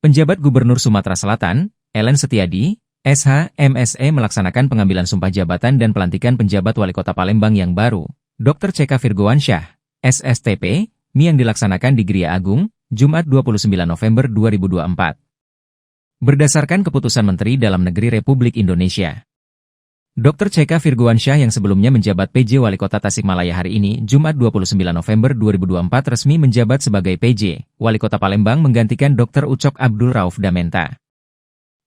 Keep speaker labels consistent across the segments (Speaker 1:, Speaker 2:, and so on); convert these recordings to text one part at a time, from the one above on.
Speaker 1: Penjabat Gubernur Sumatera Selatan, Ellen Setiadi, SH, MSE melaksanakan pengambilan sumpah jabatan dan pelantikan penjabat Wali Kota Palembang yang baru, Dr. C.K. Virgoansyah, SSTP, yang dilaksanakan di Gria Agung, Jumat 29 November 2024. Berdasarkan keputusan Menteri Dalam Negeri Republik Indonesia, Dr. C.K. Virgoansyah yang sebelumnya menjabat PJ Wali Kota Tasikmalaya hari ini, Jumat 29 November 2024 resmi menjabat sebagai PJ Wali Kota Palembang menggantikan Dr. Ucok Abdul Rauf Damenta.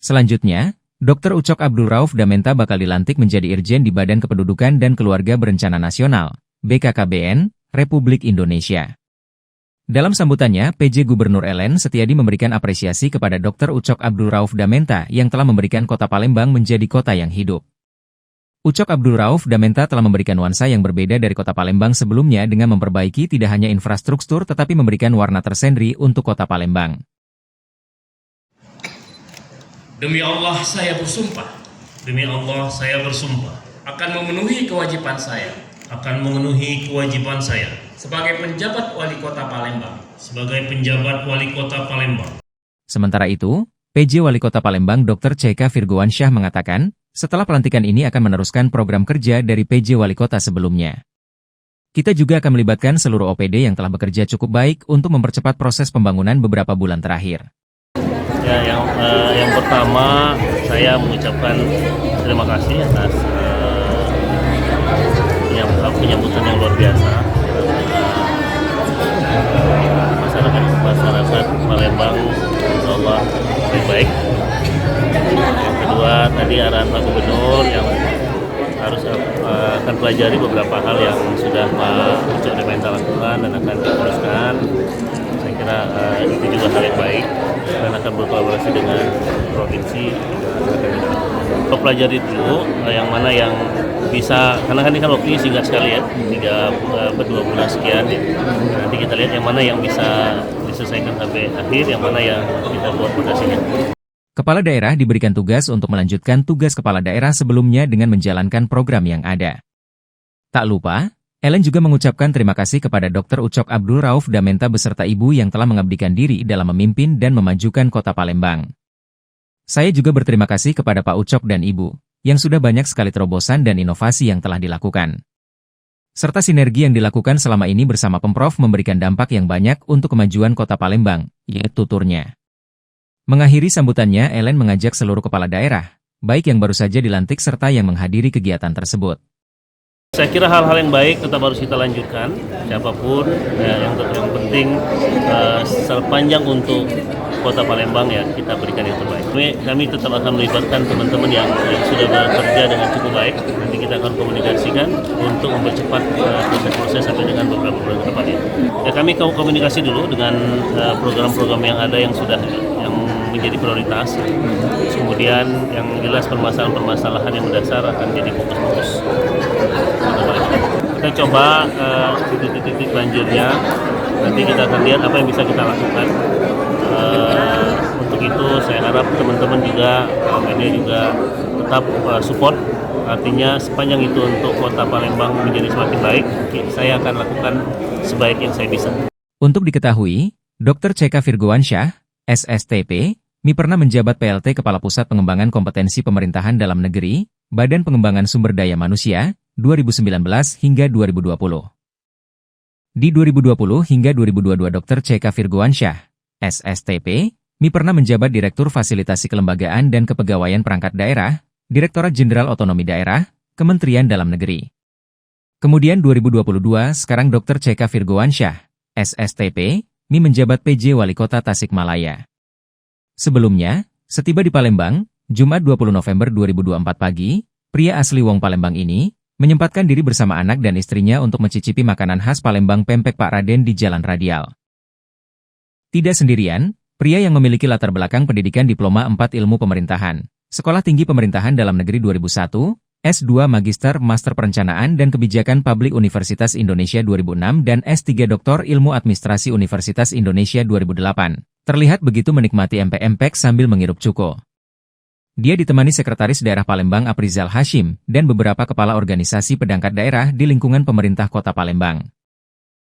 Speaker 1: Selanjutnya, Dr. Ucok Abdul Rauf Damenta bakal dilantik menjadi Irjen di Badan Kependudukan dan Keluarga Berencana Nasional, BKKBN, Republik Indonesia. Dalam sambutannya, PJ Gubernur Ellen Setiadi memberikan apresiasi kepada Dr. Ucok Abdul Rauf Damenta yang telah memberikan Kota Palembang menjadi kota yang hidup. Ucok Abdul Rauf Damenta telah memberikan nuansa yang berbeda dari Kota Palembang sebelumnya dengan memperbaiki tidak hanya infrastruktur tetapi memberikan warna tersendiri untuk Kota Palembang.
Speaker 2: Demi Allah saya bersumpah, akan memenuhi kewajiban saya, sebagai penjabat Wali Kota Palembang.
Speaker 1: Sementara itu, PJ Wali Kota Palembang Dr. C.K. Virgoansyah mengatakan, setelah pelantikan ini akan meneruskan program kerja dari PJ Wali Kota sebelumnya. Kita juga akan melibatkan seluruh OPD yang telah bekerja cukup baik untuk mempercepat proses pembangunan beberapa bulan terakhir.
Speaker 3: Ya, yang pertama saya mengucapkan terima kasih atas penyambutan yang luar biasa. Masyarakat Palembang insya Allah lebih baik. Yang kedua tadi arahan Pak Gubernur yang harus akan pelajari beberapa hal yang sudah Pak Ucok Damenta lakukan dan akan diteruskan. Saya kira itu juga hal yang baik dan akan berkolaborasi dengan provinsi. Pelajari dulu yang mana yang bisa, karena kan waktunya singkat sekali ya, 2 bulan sekian ya. Nanti kita lihat yang mana yang bisa diselesaikan sampai akhir, yang mana yang kita buat fondasinya.
Speaker 1: Kepala daerah diberikan tugas untuk melanjutkan tugas kepala daerah sebelumnya dengan menjalankan program yang ada. Tak lupa, Ellen juga mengucapkan terima kasih kepada Dr. Ucok Abdul Rauf Damenta beserta ibu yang telah mengabdikan diri dalam memimpin dan memajukan Kota Palembang. Saya juga berterima kasih kepada Pak Ucok dan Ibu, yang sudah banyak sekali terobosan dan inovasi yang telah dilakukan. Serta sinergi yang dilakukan selama ini bersama Pemprov memberikan dampak yang banyak untuk kemajuan Kota Palembang, yaitu tuturnya. Mengakhiri sambutannya, Ellen mengajak seluruh kepala daerah, baik yang baru saja dilantik serta yang menghadiri kegiatan tersebut.
Speaker 3: Saya kira hal-hal yang baik tetap harus kita lanjutkan, siapapun, yang penting sepanjang untuk Kota Palembang ya kita berikan yang terbaik. Kami tetap akan melibatkan teman-teman yang sudah bekerja dengan cukup baik. Nanti kita akan komunikasikan untuk mempercepat proses sampai dengan beberapa bulan ke depan ya. Kami komunikasi dulu dengan program-program yang ada yang sudah menjadi prioritas. Kemudian yang jelas permasalahan-permasalahan yang mendasar akan jadi fokus-fokus. Kita coba titik-titik banjirnya. Nanti kita akan lihat apa yang bisa kita lakukan. Untuk itu saya harap teman-teman juga, media juga tetap support. Artinya sepanjang itu untuk Kota Palembang menjadi semakin baik, saya akan lakukan sebaik yang saya bisa.
Speaker 1: Untuk diketahui, Dr. C.K. Virgoansyah, SSTP, pernah menjabat PLT Kepala Pusat Pengembangan Kompetensi Pemerintahan Dalam Negeri, Badan Pengembangan Sumber Daya Manusia, 2019 hingga 2020. Di 2020 hingga 2022 Dr. C.K. Virgoansyah, SSTP, pernah menjabat Direktur Fasilitasi Kelembagaan dan Kepegawaian Perangkat Daerah, Direktorat Jenderal Otonomi Daerah, Kementerian Dalam Negeri. Kemudian 2022 sekarang Dr. C.K. Virgoansyah, SSTP, menjabat PJ Wali Kota Tasikmalaya. Sebelumnya, setiba di Palembang, Jumat 20 November 2024 pagi, pria asli Wong Palembang ini menyempatkan diri bersama anak dan istrinya untuk mencicipi makanan khas Palembang pempek Pak Raden di Jalan Radial. Tidak sendirian, pria yang memiliki latar belakang pendidikan Diploma 4 Ilmu Pemerintahan, Sekolah Tinggi Pemerintahan Dalam Negeri 2001, S2 Magister Master Perencanaan dan Kebijakan Publik Universitas Indonesia 2006 dan S3 Doktor Ilmu Administrasi Universitas Indonesia 2008. Terlihat begitu menikmati empek-empek sambil menghirup cuko. Dia ditemani Sekretaris Daerah Palembang Aprizal Hashim dan beberapa kepala organisasi pedangkat daerah di lingkungan pemerintah Kota Palembang.